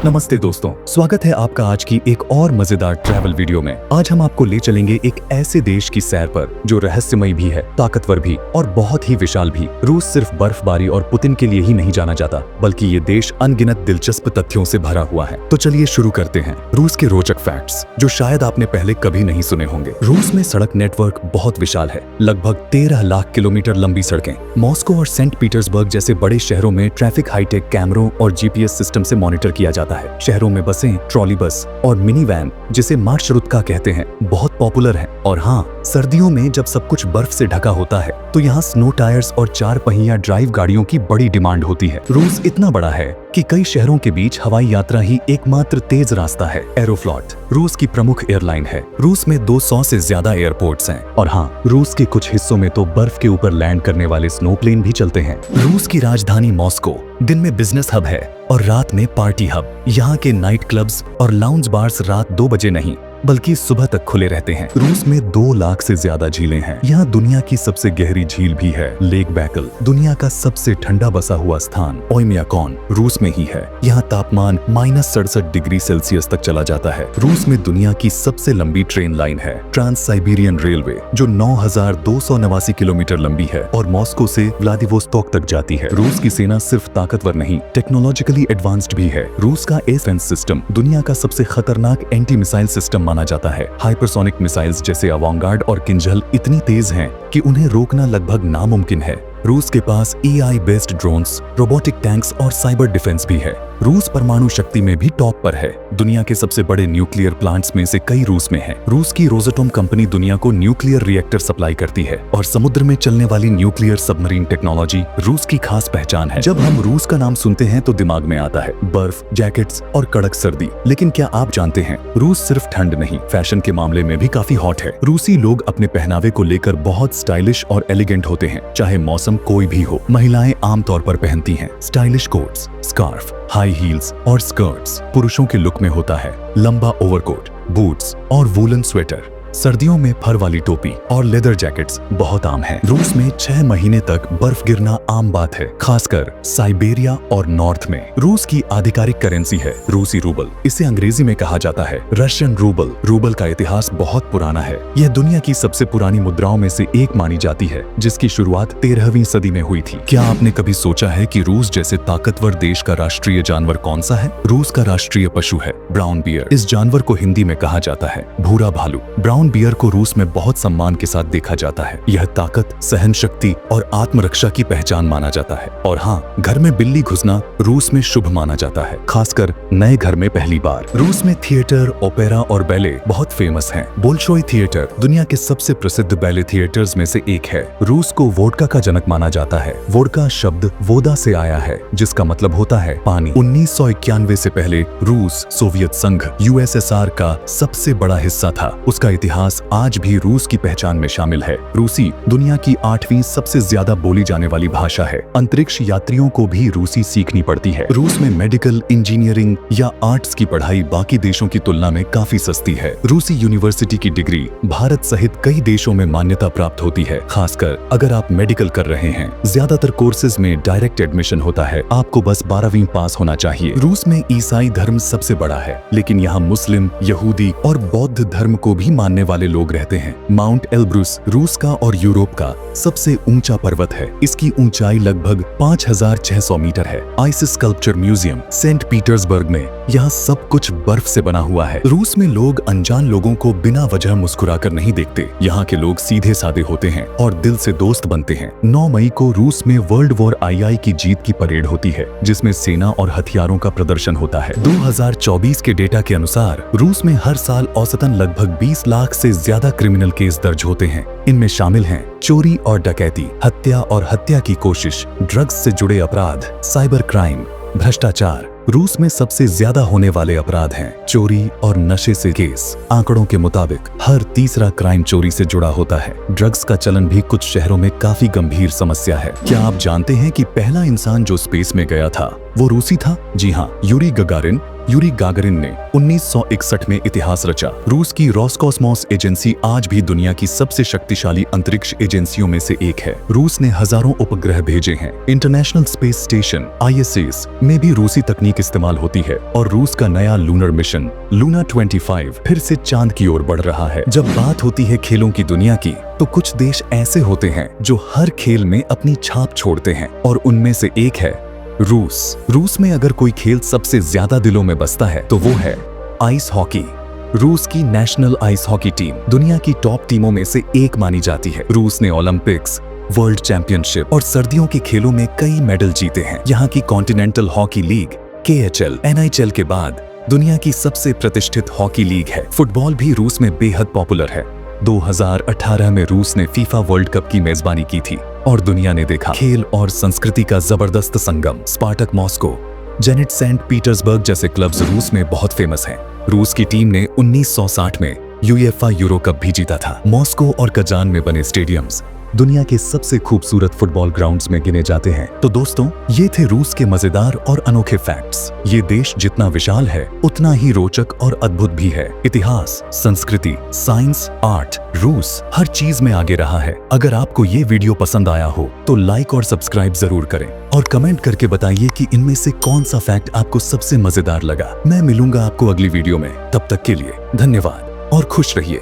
नमस्ते दोस्तों, स्वागत है आपका आज की एक और मजेदार ट्रैवल वीडियो में। आज हम आपको ले चलेंगे एक ऐसे देश की सैर पर जो रहस्यमय भी है, ताकतवर भी और बहुत ही विशाल भी। रूस सिर्फ बर्फबारी और पुतिन के लिए ही नहीं जाना जाता, बल्कि ये देश अनगिनत दिलचस्प तथ्यों से भरा हुआ है। तो चलिए शुरू करते हैं रूस के रोचक फैक्ट्स जो शायद आपने पहले कभी नहीं सुने होंगे। रूस में सड़क नेटवर्क बहुत विशाल है, लगभग 13 लाख किलोमीटर लंबी सड़कें। मॉस्को और सेंट पीटर्सबर्ग जैसे बड़े शहरों में ट्रैफिक हाईटेक कैमरों और जीपीएस सिस्टम से मॉनिटर किया जाता है। शहरों में बसें, ट्रॉली बस और मिनी वैन, जिसे मार्शरुत्का कहते हैं, बहुत पॉपुलर हैं। और हाँ, सर्दियों में जब सब कुछ बर्फ से ढका होता है तो यहाँ स्नो टायर्स और 4 पहिया ड्राइव गाड़ियों की बड़ी डिमांड होती है। रूस इतना बड़ा है कि कई शहरों के बीच हवाई यात्रा ही एकमात्र तेज रास्ता है। एरोफ्लॉट रूस की प्रमुख एयरलाइन है। रूस में 200 से ज्यादा एयरपोर्ट्स हैं। और हाँ, रूस के कुछ हिस्सों में तो बर्फ के ऊपर लैंड करने वाले स्नो प्लेन भी चलते हैं। रूस की राजधानी मॉस्को दिन में बिजनेस हब है और रात में पार्टी हब। यहाँ के नाइट क्लब्स और लाउंज बार्स रात 2 बजे नहीं बल्कि सुबह तक खुले रहते हैं। रूस में 2 लाख से ज्यादा झीलें हैं। यहाँ दुनिया की सबसे गहरी झील भी है, लेक बैकल। दुनिया का सबसे ठंडा बसा हुआ स्थान ओयम्याकॉन रूस में ही है। यहाँ तापमान -67 डिग्री सेल्सियस तक चला जाता है। रूस में दुनिया की सबसे लंबी ट्रेन लाइन है, ट्रांस साइबेरियन रेलवे, जो 9289 किलोमीटर लंबी है और मॉस्को से व्लादिवोस्तोक तक जाती है। रूस की सेना सिर्फ ताकतवर नहीं, टेक्नोलॉजिकली एडवांस्ड भी है। रूस का एयर डिफेंस सिस्टम दुनिया का सबसे खतरनाक एंटी मिसाइल सिस्टम माना जाता है। हाइपरसोनिक मिसाइल्स जैसे अवांगार्ड और किंजल इतनी तेज हैं कि उन्हें रोकना लगभग नामुमकिन है। रूस के पास AI based drones, robotic tanks और साइबर डिफेंस भी है। रूस परमाणु शक्ति में भी टॉप पर है। दुनिया के सबसे बड़े न्यूक्लियर प्लांट्स में से कई रूस में हैं। रूस की रोसाटोम कंपनी दुनिया को न्यूक्लियर रिएक्टर सप्लाई करती है और समुद्र में चलने वाली न्यूक्लियर सबमरीन टेक्नोलॉजी रूस की खास पहचान है। जब हम रूस का नाम सुनते हैं तो दिमाग में आता है बर्फ, जैकेट्स और कड़क सर्दी। लेकिन क्या आप जानते हैं, रूस सिर्फ ठंड नहीं, फैशन के मामले में भी काफी हॉट है। रूसी लोग अपने पहनावे को लेकर बहुत स्टाइलिश और एलिगेंट होते हैं, चाहे मौसम कोई भी हो। महिलाएं आमतौर पर पहनती हैं stylish quotes, scarf, high heels और स्कर्ट्स। पुरुषों के लुक में होता है लंबा ओवरकोट, बूट्स और वूलन स्वेटर। सर्दियों में फर वाली टोपी और लेदर जैकेट्स बहुत आम हैं। रूस में 6 महीने तक बर्फ गिरना आम बात है, खासकर साइबेरिया और नॉर्थ में। रूस की आधिकारिक करेंसी है रूसी रूबल। इसे अंग्रेजी में कहा जाता है रशियन रूबल। रूबल का इतिहास बहुत पुराना है। यह दुनिया की सबसे पुरानी मुद्राओं में से एक मानी जाती है, जिसकी शुरुआत 13वीं सदी में हुई थी। क्या आपने कभी सोचा है कि रूस जैसे ताकतवर देश का राष्ट्रीय जानवर कौन सा है? रूस का राष्ट्रीय पशु है ब्राउन बियर। इस जानवर को हिंदी में कहा जाता है भूरा भालू। ब्राउन बियर को रूस में बहुत सम्मान के साथ देखा जाता है। यह ताकत, सहन शक्ति और आत्मरक्षा की पहचान माना जाता है। और हाँ, घर में बिल्ली घुसना रूस में शुभ माना जाता है, खासकर नए घर में पहली बार। रूस में थिएटर, ओपेरा और बैले बहुत फेमस हैं। बोल्शोई थिएटर दुनिया के सबसे प्रसिद्ध बैले थिएटर्स में से एक है। रूस को वोडका का जनक माना जाता है। वोडका शब्द वोदा से आया है, जिसका मतलब होता है पानी। 1991 से पहले रूस सोवियत संघ यूएसएसआर का सबसे बड़ा हिस्सा था। उसका इतिहास आज भी रूस की पहचान में शामिल है। रूसी दुनिया की 8वीं सबसे ज्यादा बोली जाने वाली भाषा है। अंतरिक्ष यात्रियों को भी रूसी सीखनी पड़ती है। रूस में मेडिकल, इंजीनियरिंग या आर्ट्स की पढ़ाई बाकी देशों की तुलना में काफी सस्ती है। रूसी यूनिवर्सिटी की डिग्री भारत सहित कई देशों में मान्यता प्राप्त होती है, खासकर अगर आप मेडिकल कर रहे हैं। ज्यादातर कोर्सेज में डायरेक्ट एडमिशन होता है। आपको बस 12वीं पास होना चाहिए। रूस में ईसाई धर्म सबसे बड़ा है, लेकिन यहाँ मुस्लिम, यहूदी और बौद्ध धर्म को भी मानने वाले लोग रहते हैं। माउंट एल्ब्रुस रूस का और यूरोप का सबसे ऊंचा पर्वत है। इसकी ऊंचाई लगभग 5600 मीटर है। Ice sculpture museum Saint Petersburg में यहाँ सब कुछ बर्फ से बना हुआ है। रूस में लोग अनजान लोगों को बिना वजह मुस्कुराकर नहीं देखते। यहाँ के लोग सीधे साधे होते हैं और दिल से दोस्त बनते हैं। 9 मई को रूस में वर्ल्ड वॉर II की जीत की परेड होती है, जिसमें सेना और हथियारों का प्रदर्शन होता है। 2024 के डेटा के अनुसार रूस में हर साल औसतन लगभग 20 लाख से ज्यादा क्रिमिनल केस दर्ज होते हैं। इनमें शामिल हैं चोरी और डकैती, हत्या और हत्या की कोशिश, ड्रग्स से जुड़े अपराध, साइबर क्राइम, भ्रष्टाचार। रूस में सबसे ज्यादा होने वाले अपराध हैं चोरी और नशे से केस। आंकड़ों के मुताबिक हर तीसरा क्राइम चोरी से जुड़ा होता है। ड्रग्स का चलन भी कुछ शहरों में काफी गंभीर समस्या है। क्या आप जानते हैं कि पहला इंसान जो स्पेस में गया था वो रूसी था? जी हाँ, यूरी गगारिन यूरी गागरिन ने 1961 में इतिहास रचा। रूस की रोसकॉस्मोस एजेंसी आज भी दुनिया की सबसे शक्तिशाली अंतरिक्ष एजेंसियों में से एक है। रूस ने हजारों उपग्रह भेजे हैं। इंटरनेशनल स्पेस स्टेशन ISS में भी रूसी तकनीक इस्तेमाल होती है और रूस का नया लूनर मिशन लूना 25 फिर से चांद की ओर बढ़ रहा है। जब बात होती है खेलों की दुनिया की, तो कुछ देश ऐसे होते हैं जो हर खेल में अपनी छाप छोड़ते हैं और उनमें से एक है रूस। रूस में अगर कोई खेल सबसे ज्यादा दिलों में बसता है तो वो है आइस हॉकी। रूस की नेशनल आइस हॉकी टीम दुनिया की टॉप टीमों में से एक मानी जाती है। रूस ने ओलंपिक्स, वर्ल्ड चैंपियनशिप और सर्दियों के खेलों में कई मेडल जीते हैं। यहाँ की continental hockey league KHL NHL के बाद दुनिया की सबसे प्रतिष्ठित हॉकी लीग है। फुटबॉल भी रूस में बेहद पॉपुलर है। 2018 में रूस ने फीफा वर्ल्ड कप की मेजबानी की थी और दुनिया ने देखा खेल और संस्कृति का जबरदस्त संगम। स्पार्टक मॉस्को, जेनिट सेंट पीटर्सबर्ग जैसे क्लब्स रूस में बहुत फेमस हैं। रूस की टीम ने 1960 में UEFA यूरो कप भी जीता था। मॉस्को और कजान में बने स्टेडियम्स दुनिया के सबसे खूबसूरत फुटबॉल ग्राउंड्स में गिने जाते हैं। तो दोस्तों, ये थे रूस के मजेदार और अनोखे फैक्ट्स। ये देश जितना विशाल है उतना ही रोचक और अद्भुत भी है। इतिहास, संस्कृति, साइंस, आर्ट, रूस हर चीज में आगे रहा है। अगर आपको ये वीडियो पसंद आया हो तो लाइक और सब्सक्राइब जरूर करें और कमेंट करके बताइए कि इनमें से कौन सा फैक्ट आपको सबसे मजेदार लगा। मैं मिलूंगा आपको अगली वीडियो में। तब तक के लिए धन्यवाद और खुश रहिए।